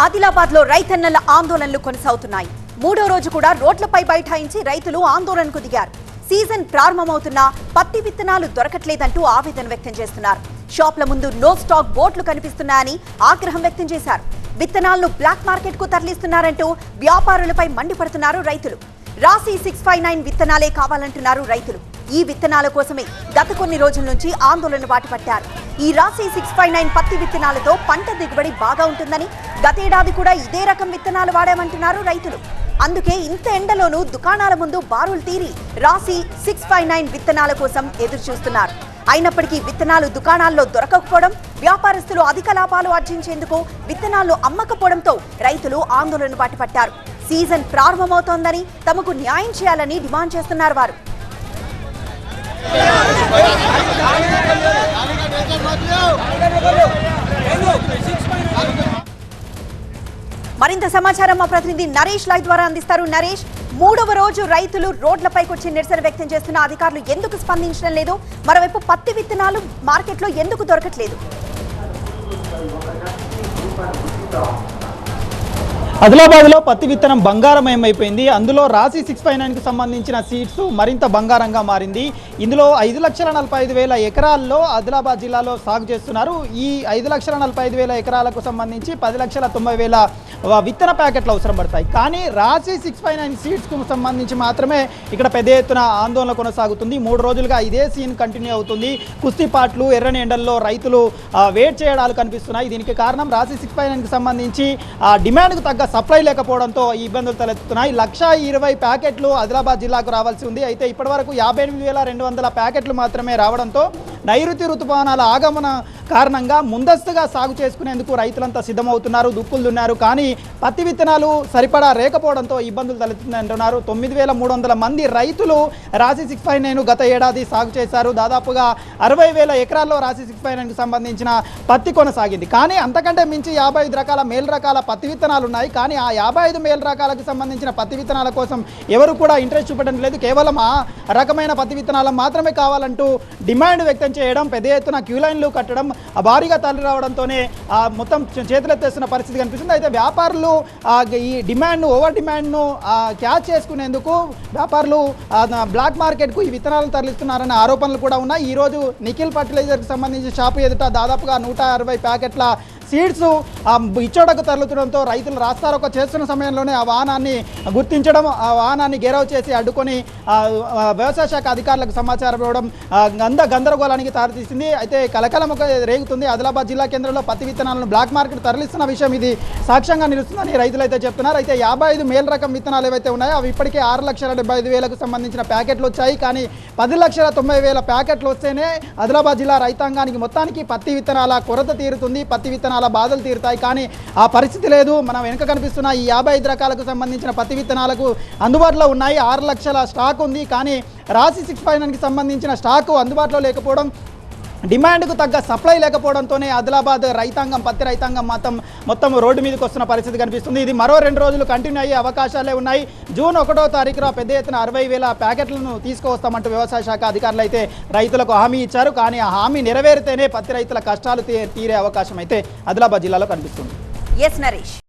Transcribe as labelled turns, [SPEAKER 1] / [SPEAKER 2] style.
[SPEAKER 1] ఆదిలాబాద్ లో రైతన్నల ఆందోళనలు కొనసాగుతున్నాయి. మూడో రోజు కూడా రోడ్లపై బైఠాయించి రైతులు ఆందోళనకు దిగారు. సీజన్ ప్రారంభమవుతున్నా పత్తి విత్తనాలు దొరకట్లేదంటూ ఆవేదన వ్యక్తం చేస్తున్నారు. షాప్ల ముందు నో స్టాక్ బోర్డులు కనిపిస్తున్నాయని ఆగ్రహం వ్యక్తం చేశారు. విత్తనాలను బ్లాక్ మార్కెట్ కు తరలిస్తున్నారంటూ వ్యాపారులపై మండిపడుతున్నారు రైతులు. రాశి 659 విత్తనాలే కావాలంటున్నారు రైతులు. ఈ విత్తనాల కోసమే గత కొన్ని రోజుల నుంచి ఆందోళన బాటపట్టారు. ఈ రాశి 659 పత్తి విత్తనాలతో పంట దిగుబడి బాగా ఉంటుందని, గతేడాది కూడా ఇదే రకం విత్తనాలు వాడామంటున్నారు రైతులు. అందుకే ఇంత ఎండలోనూ దుకాణాల ముందు బారులు తీరి రాశి 659 విత్తనాల కోసం ఎదురు చూస్తున్నారు. అయినప్పటికీ విత్తనాలు దుకాణాల్లో దొరకకపోవడం, వ్యాపారస్తులు అధిక లాభాలు ఆర్జించేందుకు విత్తనాలు అమ్మకపోవడంతో రైతులు ఆందోళన బాటపట్టారు. సీజన్ ప్రారంభమవుతోందని, తమకు న్యాయం చేయాలని డిమాండ్ చేస్తున్నారు వారు. మరింత సమాచారం మా ప్రతినిధి నరేష్ లైవ్ ద్వారా అందిస్తారు. నరేష్, మూడవ రోజు రైతులు రోడ్లపైకి వచ్చి నిరసన వ్యక్తం చేస్తున్న అధికారులు ఎందుకు స్పందించడం లేదు? మరోవైపు పత్తి విత్తనాలు మార్కెట్లో ఎందుకు దొరకట్లేదు?
[SPEAKER 2] ఆదిలాబాద్లో పత్తి విత్తనం బంగారమయం అయిపోయింది. అందులో రాశి 659కు సంబంధించిన సీడ్స్ మరింత బంగారంగా మారింది. ఇందులో 5,45,000 ఎకరాల్లో ఆదిలాబాద్ జిల్లాలో సాగు చేస్తున్నారు. ఈ 5,45,000 ఎకరాలకు సంబంధించి 10,90,000 విత్తన ప్యాకెట్లు అవసరం పడతాయి. కానీ రాశి 659 సీడ్స్కు సంబంధించి మాత్రమే ఇక్కడ పెద్ద ఎత్తున ఆందోళన కొనసాగుతుంది. 3 రోజులుగా ఇదే సీన్ కంటిన్యూ అవుతుంది. కుస్తీపాట్లు, ఎర్రని ఎండల్లో రైతులు వెయిట్ చేయడాలు కనిపిస్తున్నాయి. దీనికి కారణం రాశి 659కి సంబంధించి డిమాండ్కు తగ్గ సప్లై లేకపోవడంతో ఈ ఇబ్బందులు తలెత్తుతున్నాయి. 1,20,000 ప్యాకెట్లు ఆదిలాబాద్ జిల్లాకు రావాల్సి ఉంది. అయితే ఇప్పటివరకు 58,200 ప్యాకెట్లు మాత్రమే రావడంతో నైరుతి ఋతుపవనాల ఆగమన కారణంగా ముందస్తుగా సాగు చేసుకునేందుకు రైతులంతా సిద్ధమవుతున్నారు, దుక్కులు దున్నారు. కానీ పత్తి విత్తనాలు సరిపడా లేకపోవడంతో ఇబ్బందులు తలెత్తుంది అంటున్నారు. 9,300 మంది రైతులు రాశి 659 గత ఏడాది సాగు చేశారు. దాదాపుగా 60,000 ఎకరాల్లో రాశి 659కు సంబంధించిన పత్తి కొనసాగింది. కానీ అంతకంటే మించి 55 రకాల మేలు రకాల పత్తి విత్తనాలు ఉన్నాయి. కానీ ఆ 55 మేలు రకాలకు సంబంధించిన పత్తి విత్తనాల కోసం ఎవరు కూడా ఇంట్రెస్ట్ చూపడం లేదు. కేవలం ఆ రకమైన పత్తి విత్తనాలు మాత్రమే కావాలంటూ డిమాండ్ వ్యక్తం చేయడం, పెద్ద ఎత్తున క్యూ లైన్లు కట్టడం, భారీగా తరలి రావడంతోనే మొత్తం చేతులెత్తేస్తున్న పరిస్థితి కనిపిస్తుంది. అయితే వ్యాపారులు ఈ డిమాండ్ను, ఓవర్ డిమాండ్ను క్యాచ్ చేసుకునేందుకు వ్యాపారులు బ్లాక్ మార్కెట్కు ఈ విత్తనాలను తరలిస్తున్నారనే ఆరోపణలు కూడా ఉన్నాయి. ఈరోజు నిఖిల్ ఫర్టిలైజర్కి సంబంధించి షాపు ఎదుట దాదాపుగా 160 ప్యాకెట్ల సీడ్స్ ఇచ్చోడకు తరలుతుండడంతో రైతులు రాస్తారోకో చేస్తున్న సమయంలోనే ఆ వాహనాన్ని గుర్తించడం, ఆ వాహనాన్ని గెరవ్ చేసి అడ్డుకొని వ్యవసాయ శాఖ అధికారులకు సమాచారం ఇవ్వడం గందరగోళానికి దారితీసింది. అయితే కలకలం రేగుతుంది. ఆదిలాబాద్ జిల్లా కేంద్రంలో పత్తి విత్తనాలను బ్లాక్ మార్కెట్ తరలిస్తున్న విషయం ఇది సాక్ష్యంగా నిలుస్తుందని రైతులు అయితే చెప్తున్నారు. అయితే 55 మేలు రకం విత్తనాలు ఏవైతే ఉన్నాయో అవి ఇప్పటికే 6,75,000కు సంబంధించిన ప్యాకెట్లు వచ్చాయి. కానీ 10,90,000 ప్యాకెట్లు వస్తేనే ఆదిలాబాద్ జిల్లా రైతాంగానికి మొత్తానికి పత్తి విత్తనాల కొరత తీరుతుంది, పత్తి విత్తనాల బాధలు తీరుతాయి. కానీ ఆ పరిస్థితి లేదు. మనం వెనుక కనిపిస్తున్న ఈ 55 రకాలకు సంబంధించిన పత్తి విత్తనాలకు అందుబాటులో ఉన్నాయి. 6 లక్షల స్టాక్ ఉంది. కానీ రాశి 659కి సంబంధించిన స్టాకు అందుబాటులో లేకపోవడం, డిమాండ్కు తగ్గ సప్లై లేకపోవడంతోనే ఆదిలాబాద్ రైతాంగం, పత్తి రైతాంగం మొత్తం రోడ్డు మీదకి వస్తున్న పరిస్థితి కనిపిస్తుంది. ఇది మరో 2 రోజులు కంటిన్యూ అయ్యే అవకాశాలే ఉన్నాయి. జూన్ 1వ తారీఖున పెద్ద ఎత్తున 60,000 ప్యాకెట్లను తీసుకువస్తామంటూ వ్యవసాయ శాఖ అధికారులు అయితే రైతులకు హామీ ఇచ్చారు. కానీ ఆ హామీ నెరవేరితేనే పత్తి రైతుల కష్టాలు తీరే అవకాశం అయితే ఆదిలాబాద్ జిల్లాలో కనిపిస్తుంది.
[SPEAKER 1] ఎస్ నరేష్.